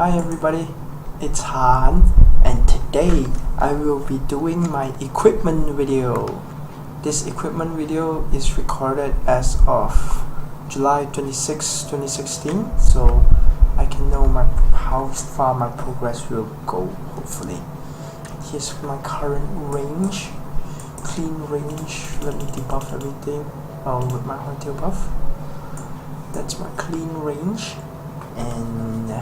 Hi everybody, it's Han, and today I will be doing my equipment video. This equipment video is recorded as of July 26, 2016, so I can know how far my progress will go, hopefully. Here's my current range, clean range. Let me debuff everything with my hardtail buff. That's my clean range, and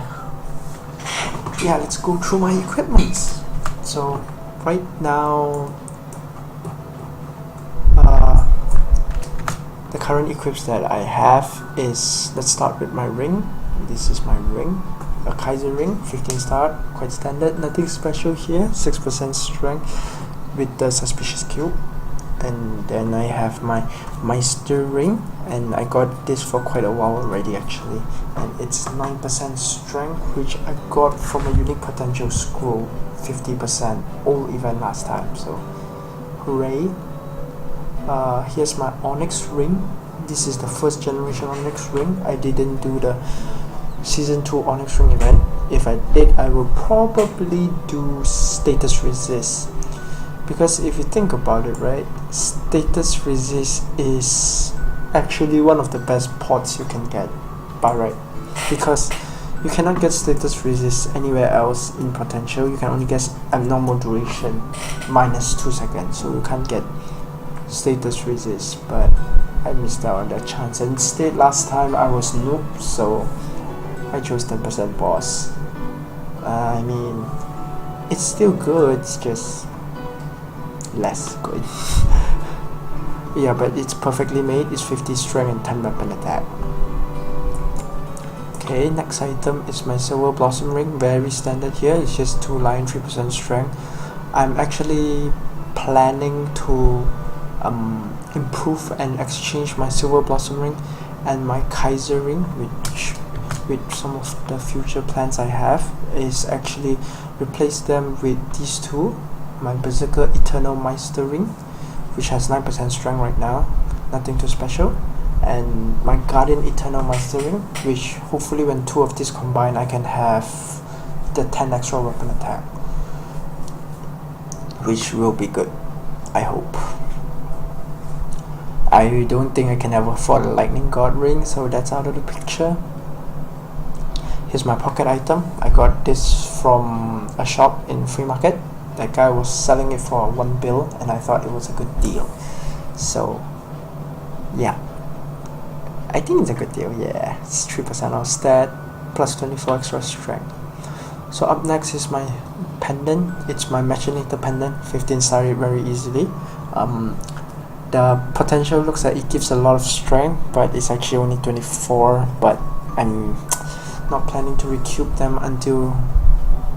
yeah, let's go through my equipment. So right now the current equips that I have is, let's start with my ring. This is my ring, a Kaiser ring, 15 star, quite standard, nothing special here. 6% strength with the suspicious cube. And then I have my Meister ring, and I got this for quite a while already actually, and it's 9% strength, which I got from a unique potential scroll, 50% all event last time, so hooray. Here's my Onyx ring. This is the first generation Onyx ring. I didn't do the season 2 Onyx ring event. If I did, I will probably do status resist, because if you think about it, right, status resist is actually one of the best pods you can get by right, because you cannot get status resist anywhere else in potential. You can only get abnormal duration minus 2 seconds, so you can't get status resist, but I missed out on that chance. Instead, last time I was noob, so I chose 10% boss. I mean, it's still good, it's just less good. Yeah, but it's perfectly made. It's 50 strength and 10 weapon attack. Okay, next item is my Silver Blossom ring. Very standard here. It's just 2 lion, 3% strength. I'm actually planning to improve and exchange my Silver Blossom ring and my Kaiser ring, which with some of the future plans I have is actually replace them with these two. My Berserker Eternal Meister ring, which has 9% strength right now, nothing too special, and my Guardian Eternal Meister ring, which hopefully when 2 of these combine I can have the 10 extra weapon attack, which will be good, I hope. I don't think I can ever afford a Lightning God ring, so that's out of the picture. Here's my pocket item. I got this from a shop in Free Market. That guy was selling it for 1 bill, and I thought it was a good deal. So yeah, I think it's a good deal. Yeah, it's 3% off stat plus 24 extra strength. So up next is my pendant. It's my Machinator pendant, 15 star it very easily. The potential looks like it gives a lot of strength, but it's actually only 24, but I'm not planning to recoup them until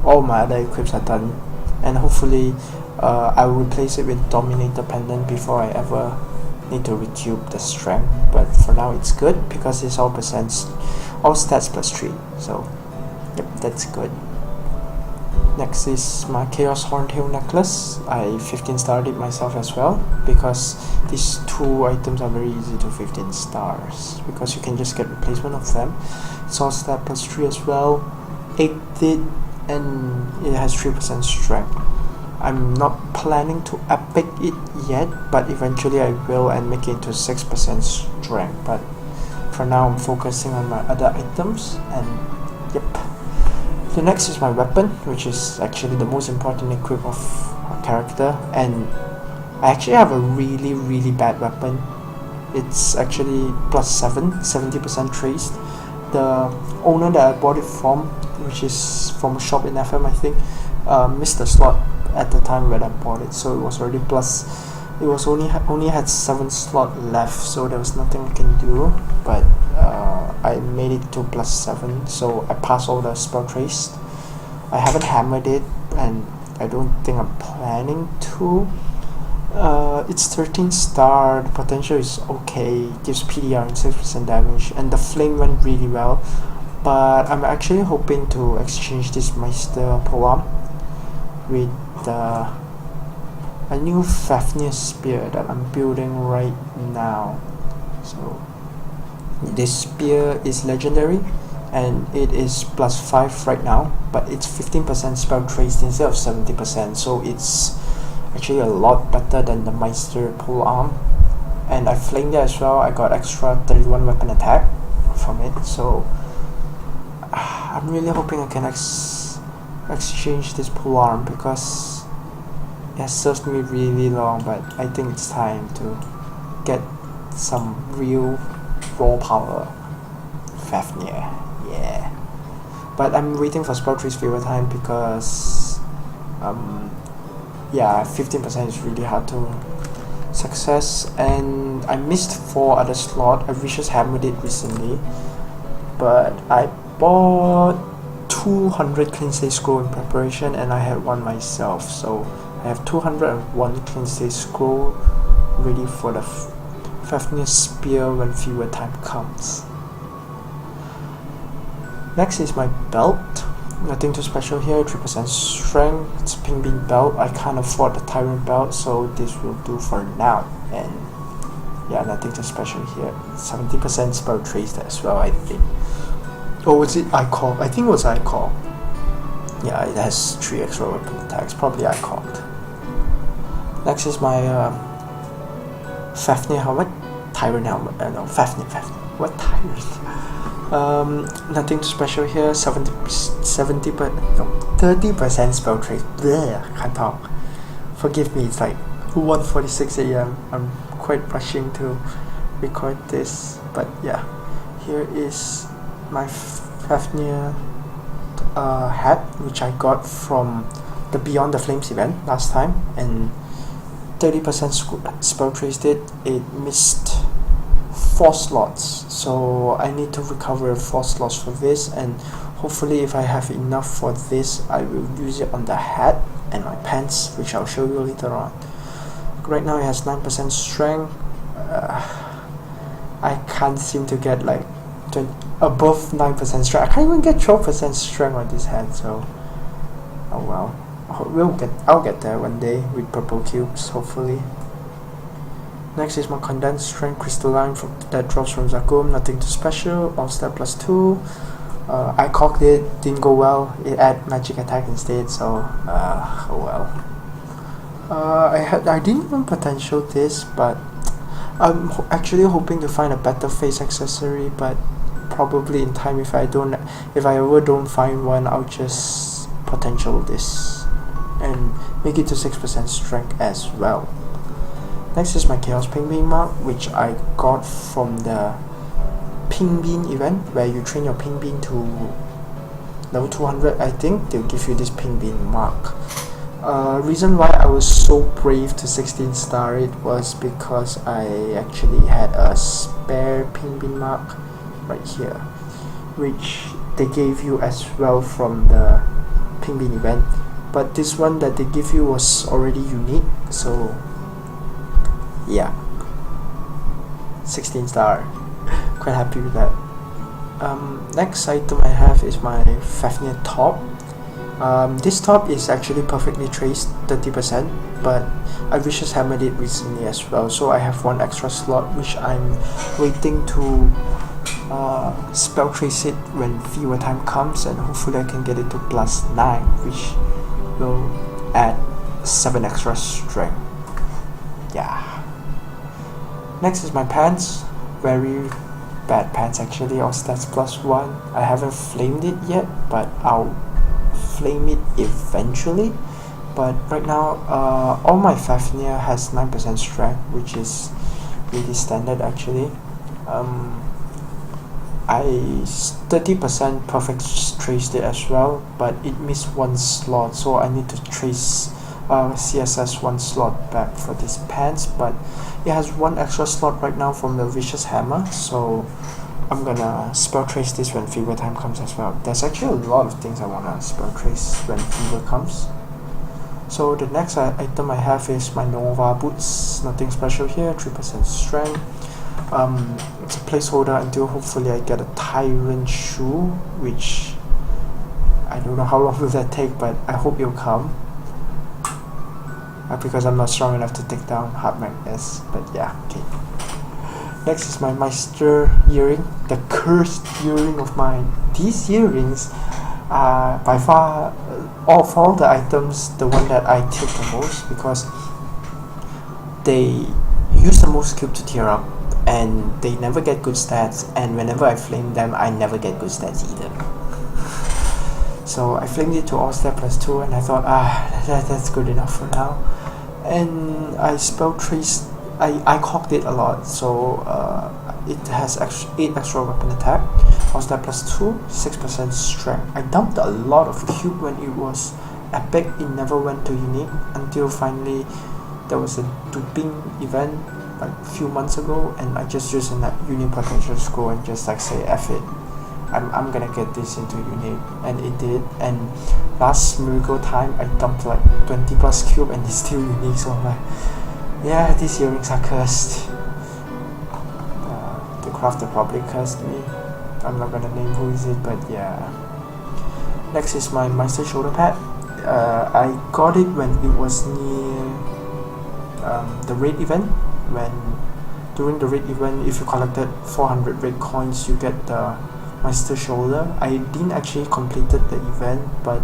all my other equips are done, and hopefully I will replace it with Dominator pendant before I ever need to recoup the strength. But for now it's good because it's all stats plus 3, so yep, that's good. Next is my Chaos Horntail necklace. I 15 starred it myself as well, because these 2 items are very easy to 15 stars because you can just get replacement of them. It's all stat plus 3 as well, 8-bit, and it has 3% strength. I'm not planning to epic it yet, but eventually I will and make it into 6% strength. But for now I'm focusing on my other items, and yep. The next is my weapon, which is actually the most important equip of our character, and I actually have a really bad weapon. It's actually plus 7, 70% traced. The owner that I bought it from, which is from a shop in FM I think, missed the slot at the time when I bought it, so it was already plus. It was only had 7 slots left, so there was nothing I can do, but I made it to plus 7, so I passed all the spell trace. I haven't hammered it, and I don't think I'm planning to. It's 13 star, the potential is okay, it gives PDR and 6% damage, and the flame went really well. But I'm actually hoping to exchange this Meister poem with a new Fafnir spear that I'm building right now. So this spear is legendary, and it is +5 right now, but it's 15% spell traced instead of 70%, so it's actually a lot better than the Meister polearm. And I flamed it as well. I got extra 31 weapon attack from it, so I'm really hoping I can exchange this polearm because it has served me really long, but I think it's time to get some real raw power Fafnir. Yeah, but I'm waiting for spell trees favor time because yeah, 15% is really hard to success, and I missed 4 other slot. I just hammered it recently, but I bought 200 clean slate scroll in preparation, and I had one myself, so I have 201 clean slate scroll ready for the Fafnir spear when fewer time comes. Next is my belt. Nothing too special here. 3% strength. It's pink bean belt. I can't afford the tyrant belt, so this will do for now. And yeah, nothing too special here. 70% spell traced as well, I think. Oh, was it iCall? I think it was iCall. Yeah, it has 3 extra weapon attacks. Probably iCalled. Next is my Fafnir helmet. Tyrant helmet. No, Fafnir. What tyrant? Nothing too special here. 30% spell trace. Bleh, can't talk. Forgive me, it's like 1:46 AM. I'm quite rushing to record this, but yeah. Here is my Fafnir hat, which I got from the Beyond the Flames event last time, and 30% spell traced it. It missed 4 slots, so I need to recover 4 slots for this, and hopefully if I have enough for this, I will use it on the hat and my pants, which I'll show you later on. Right now it has 9% strength. I can't seem to get like above 9% strength. I can't even get 12% strength on this hat, so oh well. I'll get there one day with purple cubes, hopefully. Next is my condensed strength crystalline that drops from Zakum. Nothing too special. All step +2. I cocked it, didn't go well. It had magic attack instead, so oh well. I didn't even potential this, but I'm actually hoping to find a better face accessory, but probably in time. If I ever don't find one, I'll just potential this and make it to 6% strength as well. Next is my Chaos Pink Bean mark, which I got from the Pink Bean event, where you train your Pink Bean to level 200. I think they'll give you this Pink Bean mark. Reason why I was so brave to 16 star it was because I actually had a spare Pink Bean mark right here, which they gave you as well from the Pink Bean event, but this one that they give you was already unique, so yeah, 16 star. Quite happy with that. Next item I have is my Fafnir top. This top is actually perfectly traced, 30%, but I just hammered it recently as well, so I have 1 extra slot which I'm waiting to spell trace it when viewer time comes, and hopefully I can get it to +9, which will add 7 extra strength. Yeah. Next is my pants. Very bad pants actually, all stats +1. I haven't flamed it yet, but I'll flame it eventually. But right now, all my Fafnir has 9% strength, which is really standard actually. I 30% perfect traced it as well, but it missed 1 slot, so I need to trace CSS 1 slot back for this pants, but it has 1 extra slot right now from the Vicious Hammer, so I'm gonna spell trace this when fever time comes as well. There's actually a lot of things I wanna spell trace when fever comes. So the next item I have is my Nova boots. Nothing special here, 3% strength. It's a placeholder until hopefully I get a Tyrant shoe, which I don't know how long will that take, but I hope it'll come. Because I'm not strong enough to take down Hard Magnus, but yeah, okay. Next is my Meister earring, the cursed earring of mine. These earrings are by far, of all the items, the one that I tilt the most, because they use the most cube to tear up, and they never get good stats, and whenever I flame them, I never get good stats either. So I flamed it to all stat +2, and I thought, that's good enough for now. And I spell traced, I cocked it a lot, so it has 8 extra weapon attack, all stat +2, 6% strength. I dumped a lot of cube when it was epic. It never went to unique until finally there was a duping event like a few months ago, and I just used that unique potential scroll and just like say F it, I'm gonna get this into unique, and it did. And last miracle time I dumped like 20 plus cube and it's still unique, so I'm like, yeah, these earrings are cursed. The crafter probably cursed me. I'm not gonna name who is it, but yeah. Next is my Meister shoulder pad. I got it when it was near the raid event. During the raid event, if you collected 400 raid coins, you get the Meister shoulder. I didn't actually completed the event, but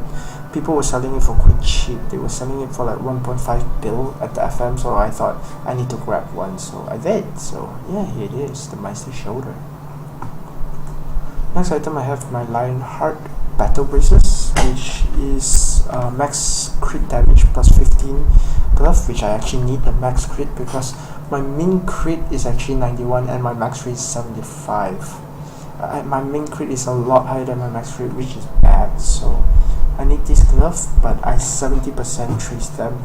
people were selling it for quite cheap. They were selling it for like 1.5 bill at the FM, so I thought I need to grab one, so I did. So yeah, here it is, the Meister shoulder. Next item, I have my Lionheart battle braces, which is max crit damage plus 15 glove, which I actually need the max crit because my min crit is actually 91 and my max crit is 75. My min crit is a lot higher than my max crit, which is bad, so I need this glove, but I 70% trace them,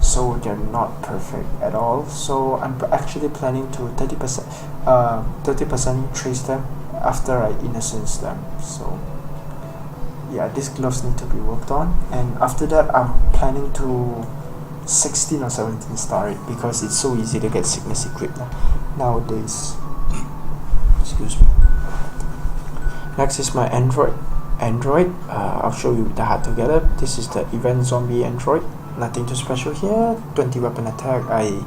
so they're not perfect at all. So I'm actually planning to 30% trace them after I innocence them. So yeah, these gloves need to be worked on, and after that I'm planning to 16 or 17 star it, because it's so easy to get sickness equipped nowadays. Excuse me. Next is my android. I'll show you the HUD together. This is the event zombie android. Nothing too special here. 20 weapon attack. I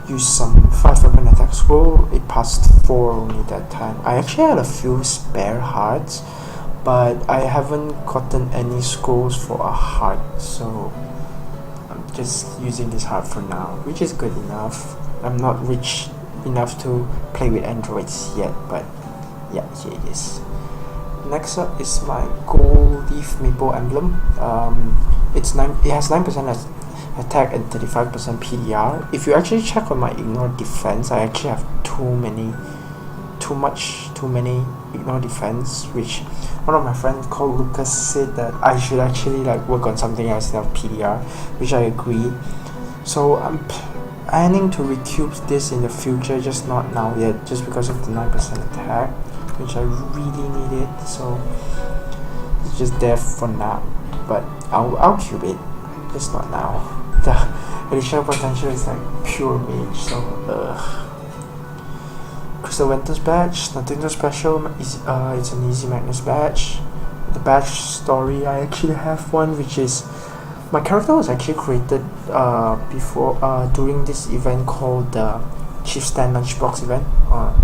used some 5 weapon attack scroll. It passed 4 only that time. I actually had a few spare hearts, but I haven't gotten any scrolls for a heart, so I'm just using this heart for now, which is good enough. I'm not rich enough to play with androids yet, but yeah, here it is. Next up is my gold leaf maple emblem. It has 9% attack and 35% PDR. If you actually check on my ignore defense, I actually have too many ignore defense, which one of my friends called Lucas said that I should actually like work on something else instead of PDR, which I agree. So I'm planning to recoup this in the future, just not now yet, just because of the 9% attack, which I really needed. So it's just there for now, but I'll cube it, just not now. The additional potential is like pure mage, so Crystal Ventus badge, nothing too special. It's an easy Magnus badge. The badge story, I actually have one, which is my character was actually created during this event called the Chief Stand Lunchbox event,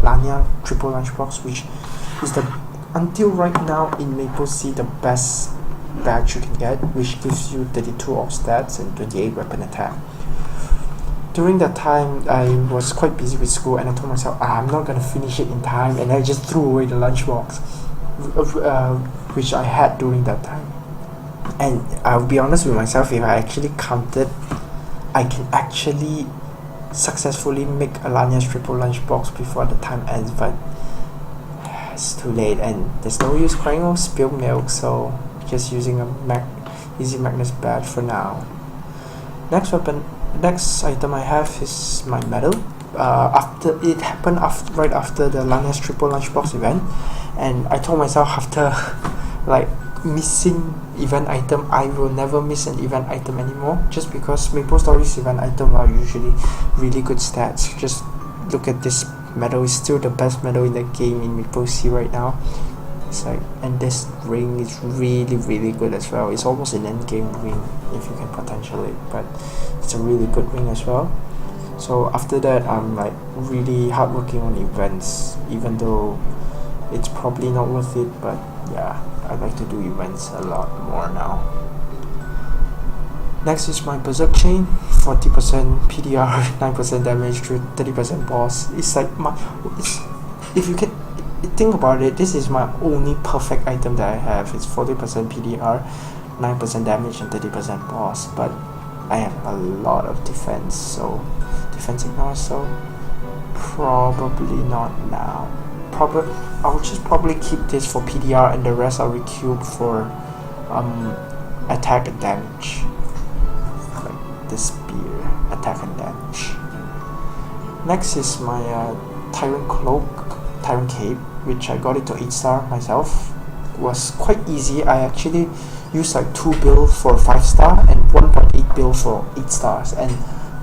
Lanya Triple Lunchbox, which is until right now in MapleSEA the best badge you can get, which gives you 32 off stats and 28 weapon attack. During that time, I was quite busy with school, and I told myself, I'm not gonna finish it in time, and I just threw away the lunchbox, which I had during that time. And I'll be honest with myself, if I actually counted, I can actually successfully make a Lanya's triple lunchbox before the time ends, but it's too late, and there's no use crying over spilled milk, so just using a easy Magnus badge for now. Next item I have is my medal. After it happened right after the Lanya's triple lunchbox event, and I told myself after like missing event item, I will never miss an event item anymore, just because MapleStory's event item are usually really good stats. Just look at this medal, is still the best medal in the game in MapleSEA right now. It's like, and this ring is really good as well. It's almost an end game ring if you can potential it, but it's a really good ring as well. So after that, I'm like really hardworking on events, even though it's probably not worth it, but yeah, I like to do events a lot more now. Next is my berserk chain, 40% PDR, 9% damage to 30% boss. It's like if you can think about it, this is my only perfect item that I have. It's 40% PDR, 9% damage and 30% boss, but I have a lot of defense, so defense ignore, so probably not now. I will just probably keep this for PDR and the rest I'll recube for attack and damage. Like this spear, attack and damage. Next is my Tyrant Cloak, Tyrant Cape, which I got it to 8-star myself. It was quite easy. I actually used like 2 builds for 5-star and 1.8 build for 8 stars, and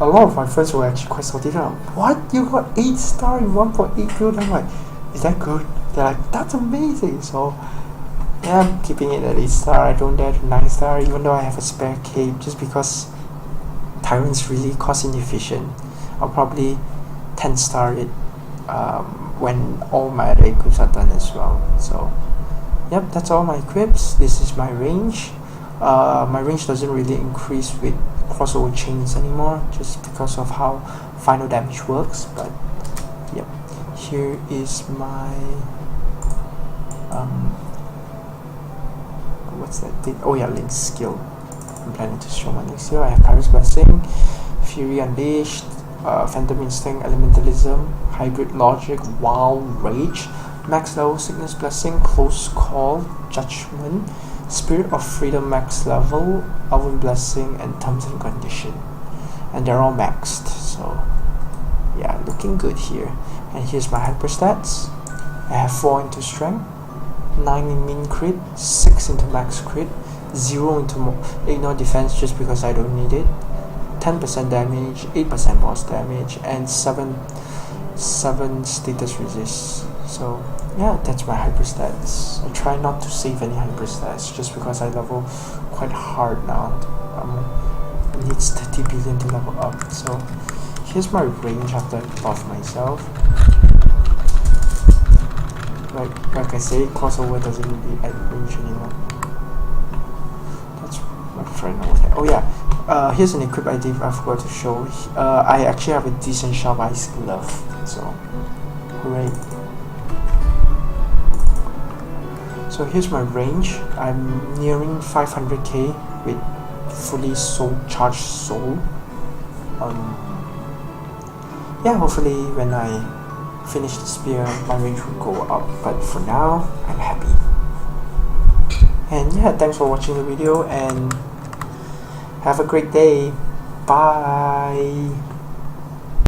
a lot of my friends were actually quite salty. They're like, what? You got 8-star in 1.8 build? I'm like, is that good? They're like, that's amazing. So yeah, I'm keeping it at 8-star. I don't dare to 9-star, even though I have a spare cape, just because Tyrant's really cost inefficient. I'll probably 10-star it when all my other equips are done as well. So yep, that's all my equips. This is my range. My range doesn't really increase with crossover chains anymore, just because of how final damage works, but yep. Here is my what's that thing? Oh yeah, Link's skill. I'm planning to show my Link's skill. I have Pyrus Blessing, Fury Unleashed, Phantom Instinct, Elementalism, Hybrid Logic, Wild Rage, Max level Sickness Blessing, Close Call, Judgment, Spirit of Freedom max level, Elven Blessing, and Terms and Condition. And they're all maxed, so yeah, looking good here. And here's my hyper stats. I have 4 into strength, 9 in min crit, 6 into max crit, 0 into ignore defense just because I don't need it, 10% damage, 8% boss damage, and 7 status resist. So yeah, that's my hyper stats. I try not to save any hyper stats just because I level quite hard now. It needs 30 billion to level up. So here's my range after I buff myself. Like I say, crossover doesn't really add range anymore. That's my friend over there. Oh yeah, here's an equip I forgot to show. I actually have a decent sharp ice glove, so hooray. So here's my range. I'm nearing 500k with fully charged soul. Yeah, hopefully when I finish the spear, my range will go up, but for now, I'm happy. And yeah, thanks for watching the video and have a great day. Bye.